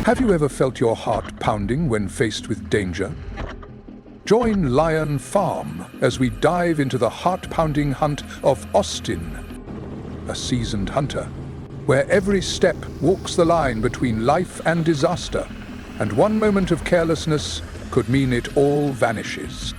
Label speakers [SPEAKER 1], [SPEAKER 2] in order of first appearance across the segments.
[SPEAKER 1] Have you ever felt your heart pounding when faced with danger? Join Lionfarm as we dive into the heart-pounding hunt of Austin, a seasoned hunter, where every step walks the line between life and disaster, and one moment of carelessness could mean it all vanishes.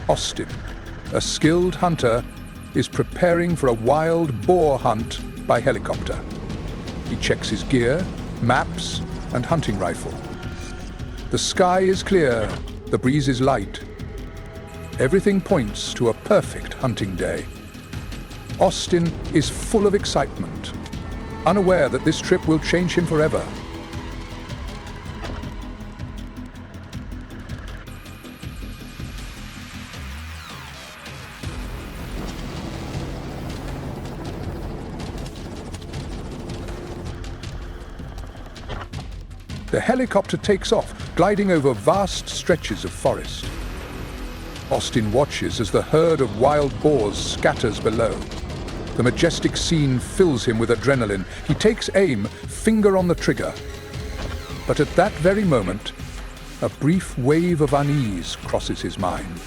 [SPEAKER 1] Austin, a skilled hunter, is preparing for a wild boar hunt by helicopter. He checks his gear, maps, and hunting rifle. The sky is clear, the breeze is light. Everything points to a perfect hunting day. Austin is full of excitement, unaware that this trip will change him forever. The helicopter takes off, gliding over vast stretches of forest. Austin watches as the herd of wild boars scatters below. The majestic scene fills him with adrenaline. He takes aim, finger on the trigger. But at that very moment, a brief wave of unease crosses his mind.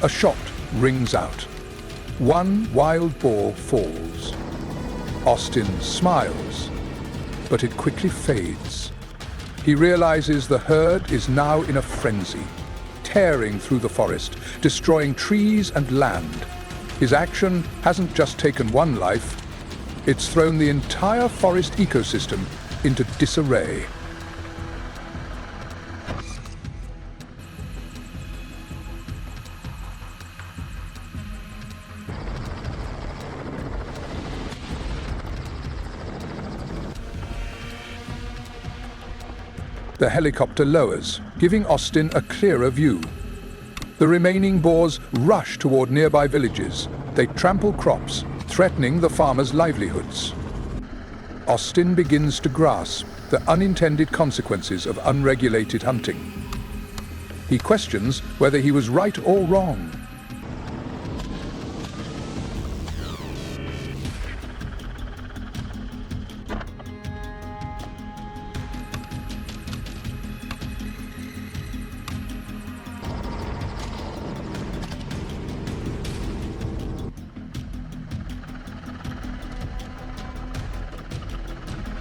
[SPEAKER 1] A shot rings out. One wild boar falls. Austin smiles, but it quickly fades. He realizes the herd is now in a frenzy, tearing through the forest, destroying trees and land. His action hasn't just taken one life, it's thrown the entire forest ecosystem into disarray. The helicopter lowers, giving Austin a clearer view. The remaining boars rush toward nearby villages. They trample crops, threatening the farmers' livelihoods. Austin begins to grasp the unintended consequences of unregulated hunting. He questions whether he was right or wrong.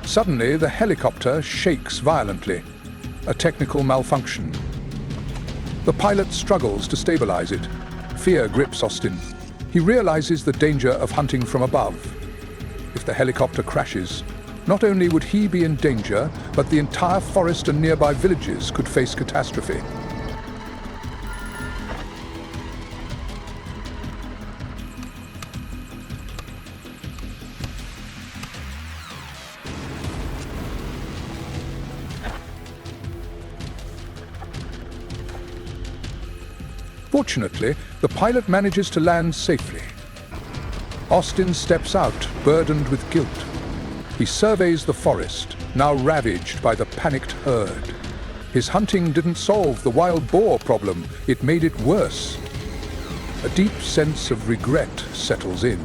[SPEAKER 1] Suddenly, the helicopter shakes violently, a technical malfunction. The pilot struggles to stabilize it. Fear grips Austin. He realizes the danger of hunting from above. If the helicopter crashes, not only would he be in danger, but the entire forest and nearby villages could face catastrophe. Fortunately, the pilot manages to land safely. Austin steps out, burdened with guilt. He surveys the forest, now ravaged by the panicked herd. His hunting didn't solve the wild boar problem, it made it worse. A deep sense of regret settles in.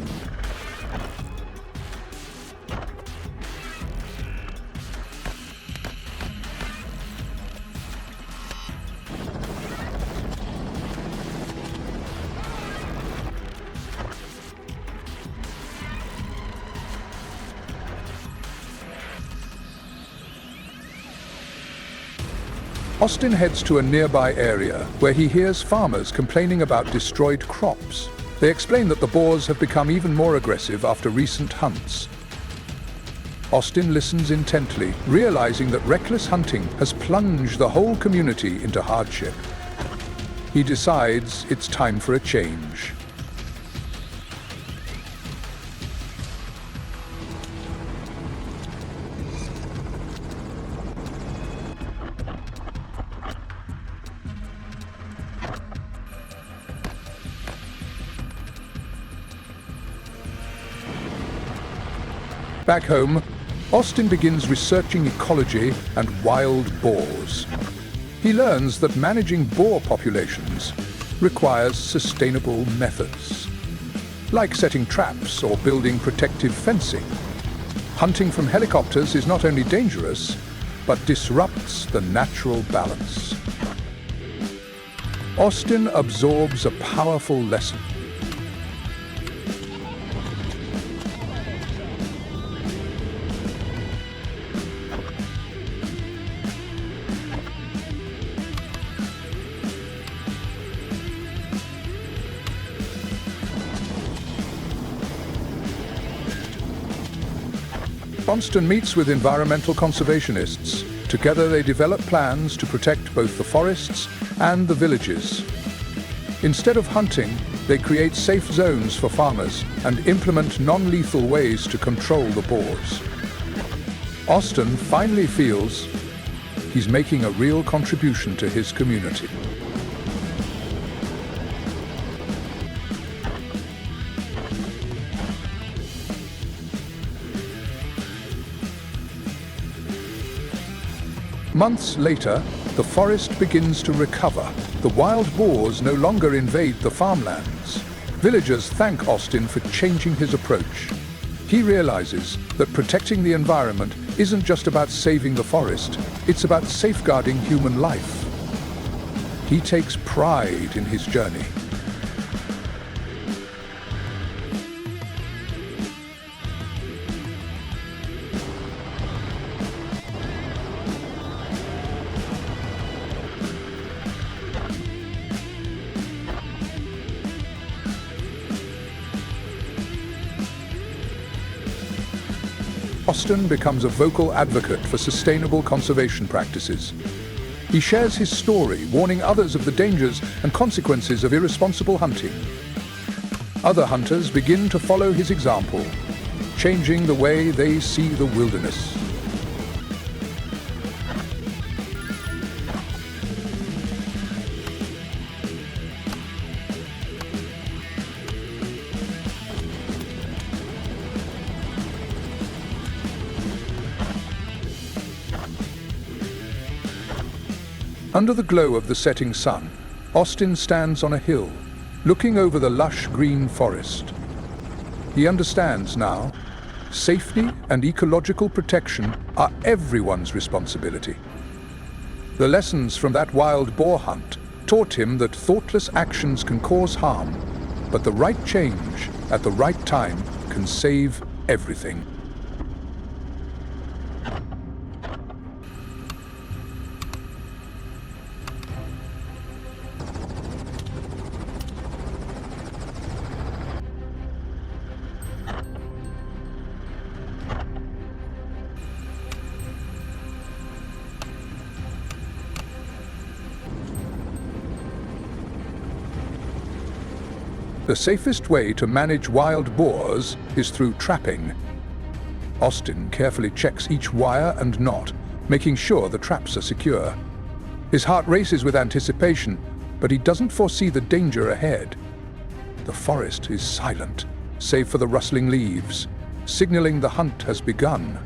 [SPEAKER 1] Austin heads to a nearby area where he hears farmers complaining about destroyed crops. They explain that the boars have become even more aggressive after recent hunts. Austin listens intently, realizing that reckless hunting has plunged the whole community into hardship. He decides it's time for a change. Back home, Austin begins researching ecology and wild boars. He learns that managing boar populations requires sustainable methods, like setting traps or building protective fencing. Hunting from helicopters is not only dangerous, but disrupts the natural balance. Austin absorbs a powerful lesson. Austin meets with environmental conservationists. Together they develop plans to protect both the forests and the villages. Instead of hunting, they create safe zones for farmers and implement non-lethal ways to control the boars. Austin finally feels he's making a real contribution to his community. Months later, the forest begins to recover. The wild boars no longer invade the farmlands. Villagers thank Austin for changing his approach. He realizes that protecting the environment isn't just about saving the forest, it's about safeguarding human life. He takes pride in his journey. Austin becomes a vocal advocate for sustainable conservation practices. He shares his story, warning others of the dangers and consequences of irresponsible hunting. Other hunters begin to follow his example, changing the way they see the wilderness. Under the glow of the setting sun, Austin stands on a hill, looking over the lush green forest. He understands now, safety and ecological protection are everyone's responsibility. The lessons from that wild boar hunt taught him that thoughtless actions can cause harm, but the right change at the right time can save everything. The safest way to manage wild boars is through trapping. Austin carefully checks each wire and knot, making sure the traps are secure. His heart races with anticipation, but he doesn't foresee the danger ahead. The forest is silent, save for the rustling leaves, signaling the hunt has begun.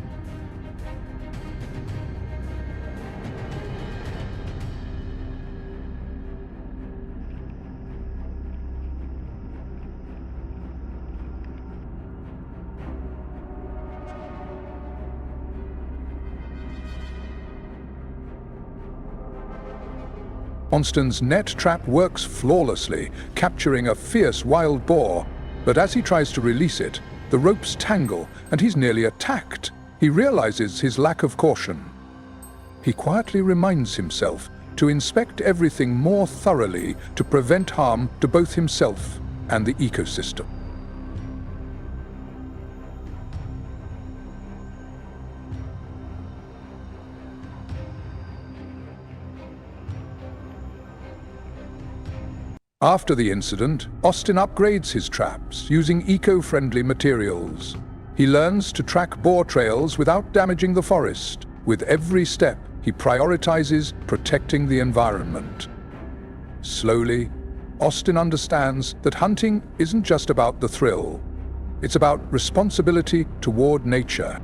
[SPEAKER 1] Austin's net trap works flawlessly, capturing a fierce wild boar. But as he tries to release it, the ropes tangle and he's nearly attacked. He realizes his lack of caution. He quietly reminds himself to inspect everything more thoroughly to prevent harm to both himself and the ecosystem. After the incident, Austin upgrades his traps using eco-friendly materials. He learns to track boar trails without damaging the forest. With every step, he prioritizes protecting the environment. Slowly, Austin understands that hunting isn't just about the thrill. It's about responsibility toward nature.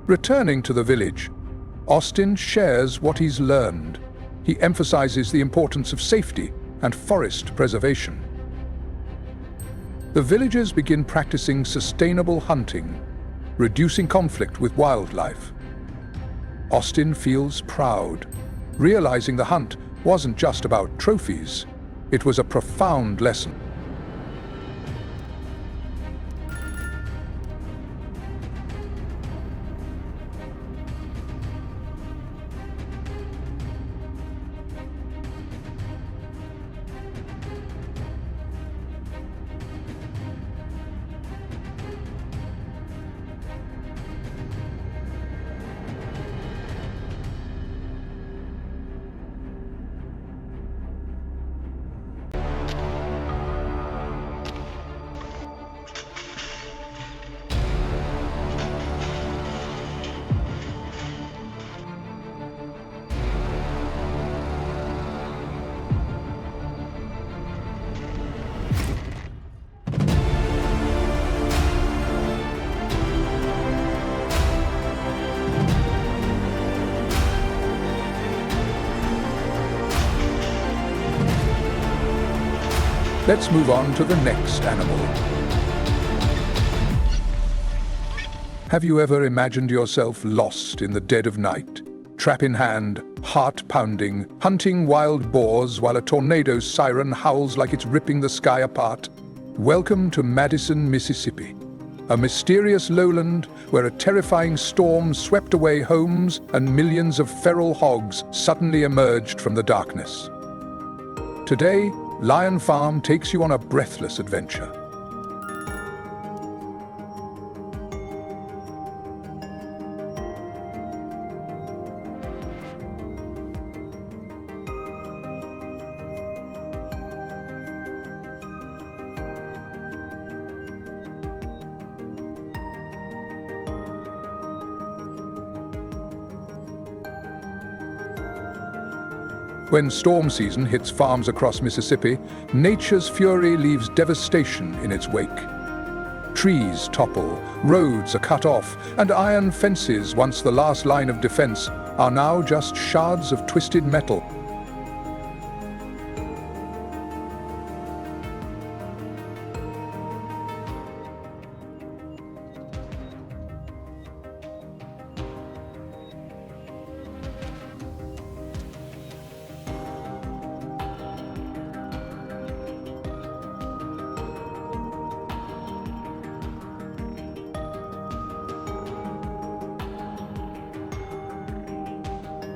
[SPEAKER 1] Returning to the village, Austin shares what he's learned. He emphasizes the importance of safety and forest preservation. The villagers begin practicing sustainable hunting, reducing conflict with wildlife. Austin feels proud, realizing the hunt wasn't just about trophies. It was a profound lesson. Let's move on to the next animal. Have you ever imagined yourself lost in the dead of night, trap in hand, heart pounding, hunting wild boars while a tornado siren howls like it's ripping the sky apart? Welcome to Madison, Mississippi, a mysterious lowland where a terrifying storm swept away homes and millions of feral hogs suddenly emerged from the darkness. Today, Lion Farm takes you on a breathless adventure. When storm season hits farms across Mississippi, nature's fury leaves devastation in its wake. Trees topple, roads are cut off, and iron fences, once the last line of defense, are now just shards of twisted metal.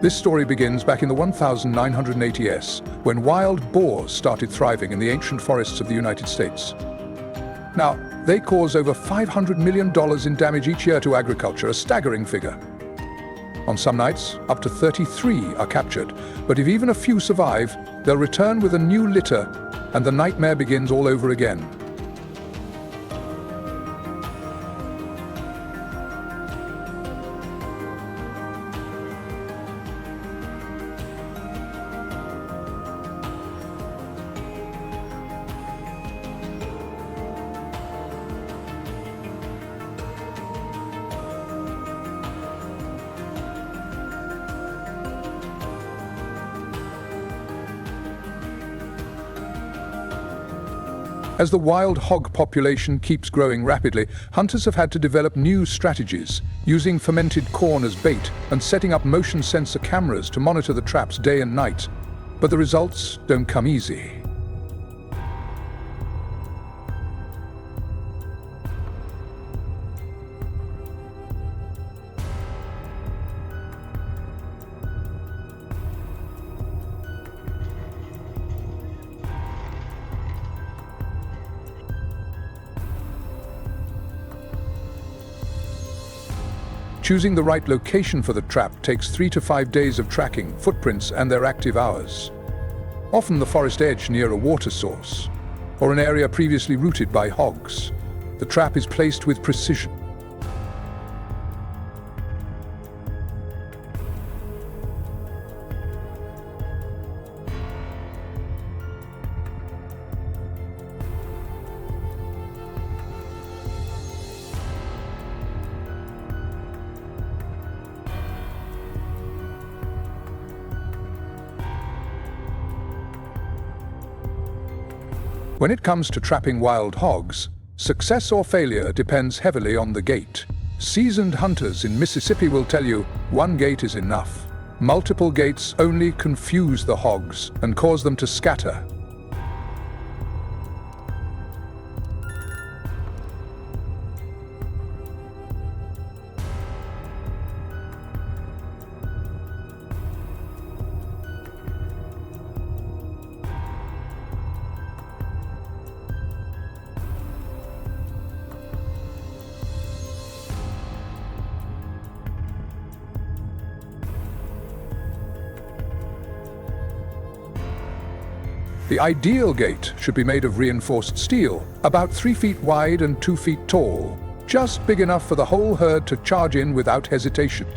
[SPEAKER 1] This story begins back in the 1980s, when wild boars started thriving in the ancient forests of the United States. Now, they cause over $500 million in damage each year to agriculture, a staggering figure. On some nights, up to 33 are captured, but if even a few survive, they'll return with a new litter, and the nightmare begins all over again. As the wild hog population keeps growing rapidly, hunters have had to develop new strategies, using fermented corn as bait and setting up motion sensor cameras to monitor the traps day and night. But the results don't come easy. Choosing the right location for the trap takes 3 to 5 days of tracking footprints and their active hours. Often the forest edge near a water source, or an area previously routed by hogs. The trap is placed with precision. When it comes to trapping wild hogs, success or failure depends heavily on the gait. Seasoned hunters in Mississippi will tell you one gait is enough. Multiple gaits only confuse the hogs and cause them to scatter. The ideal gate should be made of reinforced steel, about 3 feet wide and 2 feet tall, just big enough for the whole herd to charge in without hesitation.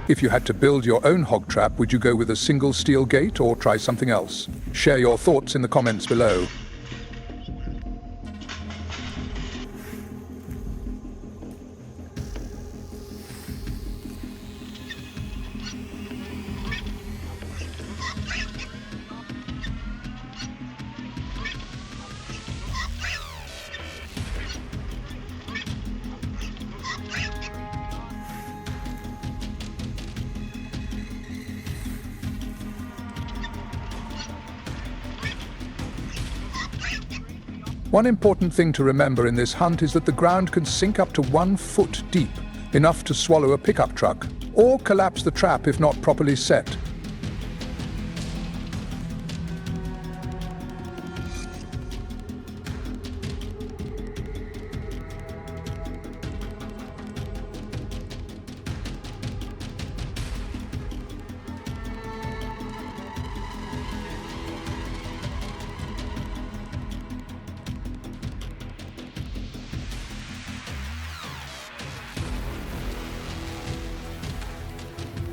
[SPEAKER 1] If you had to build your own hog trap, would you go with a single steel gate or try something else? Share your thoughts in the comments below. One important thing to remember in this hunt is that the ground can sink up to 1 foot deep, enough to swallow a pickup truck, or collapse the trap if not properly set.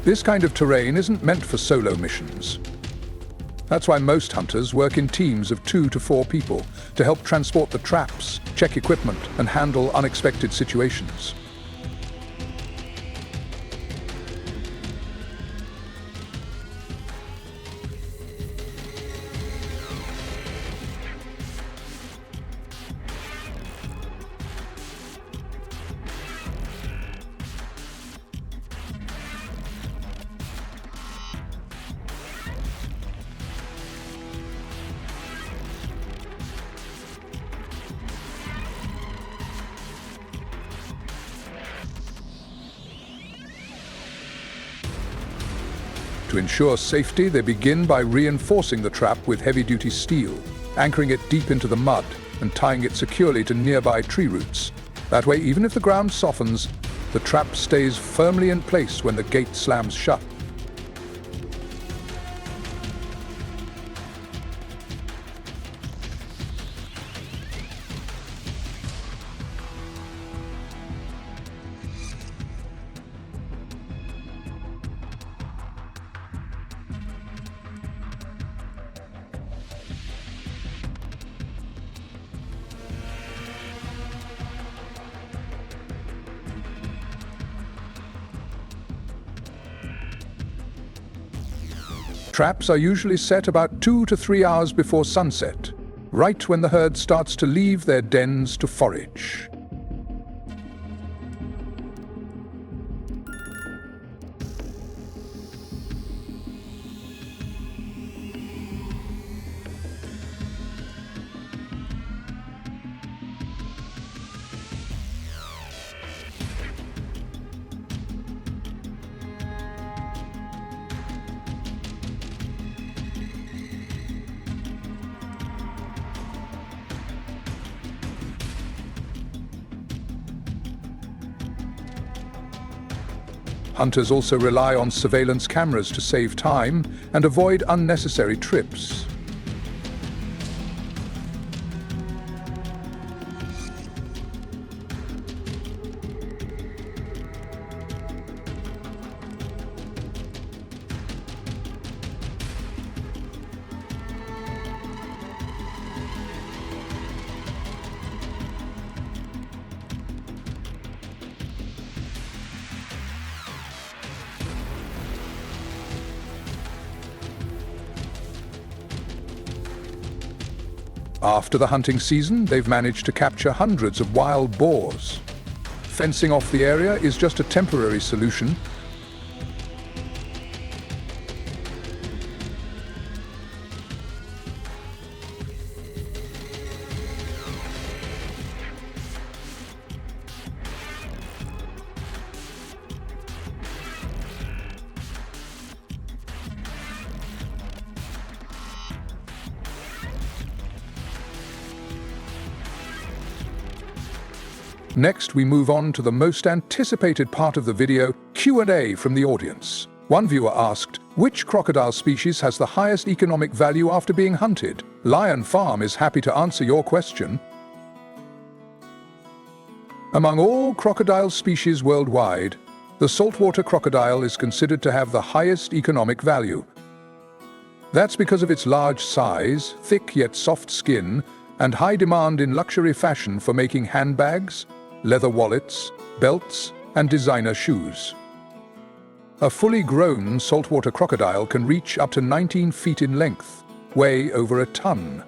[SPEAKER 1] This kind of terrain isn't meant for solo missions. That's why most hunters work in teams of 2 to 4 people to help transport the traps, check equipment, and handle unexpected situations. To ensure safety, they begin by reinforcing the trap with heavy-duty steel, anchoring it deep into the mud and tying it securely to nearby tree roots. That way, even if the ground softens, the trap stays firmly in place when the gate slams shut. Traps are usually set about 2 to 3 hours before sunset, right when the herd starts to leave their dens to forage. Hunters also rely on surveillance cameras to save time and avoid unnecessary trips. After the hunting season, they've managed to capture hundreds of wild boars. Fencing off the area is just a temporary solution. Next, we move on to the most anticipated part of the video, Q&A from the audience. One viewer asked, which crocodile species has the highest economic value after being hunted? Lionfarm is happy to answer your question. Among all crocodile species worldwide, the saltwater crocodile is considered to have the highest economic value. That's because of its large size, thick yet soft skin, and high demand in luxury fashion for making handbags, leather wallets, belts, and designer shoes. A fully grown saltwater crocodile can reach up to 19 feet in length, weigh over a ton,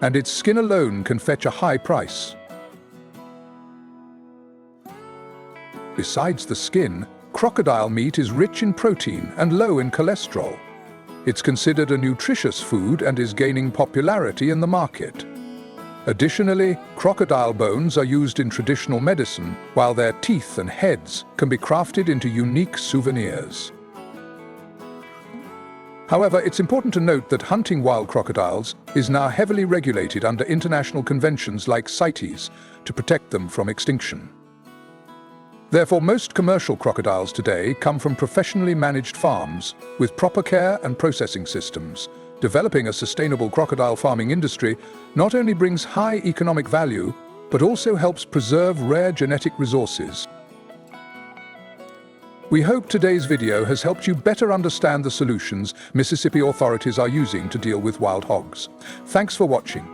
[SPEAKER 1] and its skin alone can fetch a high price. Besides the skin, crocodile meat is rich in protein and low in cholesterol. It's considered a nutritious food and is gaining popularity in the market. Additionally, crocodile bones are used in traditional medicine, while their teeth and heads can be crafted into unique souvenirs. However, it's important to note that hunting wild crocodiles is now heavily regulated under international conventions like CITES to protect them from extinction. Therefore, most commercial crocodiles today come from professionally managed farms with proper care and processing systems. Developing a sustainable crocodile farming industry not only brings high economic value, but also helps preserve rare genetic resources. We hope today's video has helped you better understand the solutions Mississippi authorities are using to deal with wild hogs. Thanks for watching.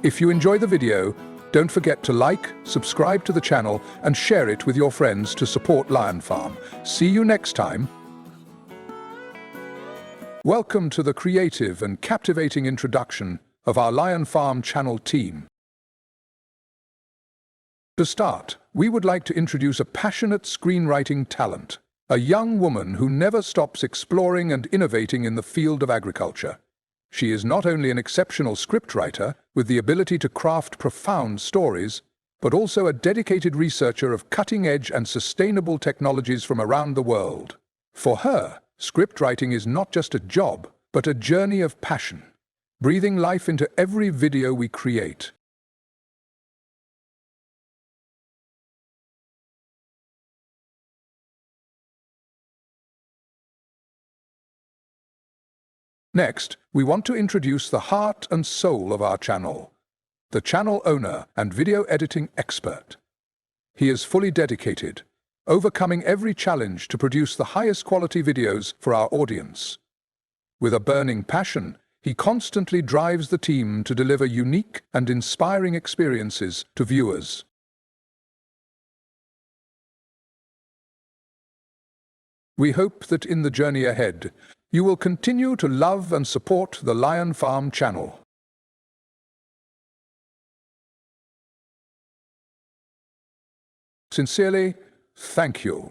[SPEAKER 1] If you enjoy the video, don't forget to like, subscribe to the channel, and share it with your friends to support Lionfarm. See you next time. Welcome to the creative and captivating introduction of our Lionfarm channel team. To start, we would like to introduce a passionate screenwriting talent, a young woman who never stops exploring and innovating in the field of agriculture. She is not only an exceptional scriptwriter with the ability to craft profound stories, but also a dedicated researcher of cutting-edge and sustainable technologies from around the world. For her, scriptwriting is not just a job, but a journey of passion, breathing life into every video we create. Next, we want to introduce the heart and soul of our channel, the channel owner and video editing expert. He is fully dedicated, overcoming every challenge to produce the highest quality videos for our audience. With a burning passion, he constantly drives the team to deliver unique and inspiring experiences to viewers. We hope that in the journey ahead, you will continue to love and support the Lionfarm channel. Sincerely, thank you.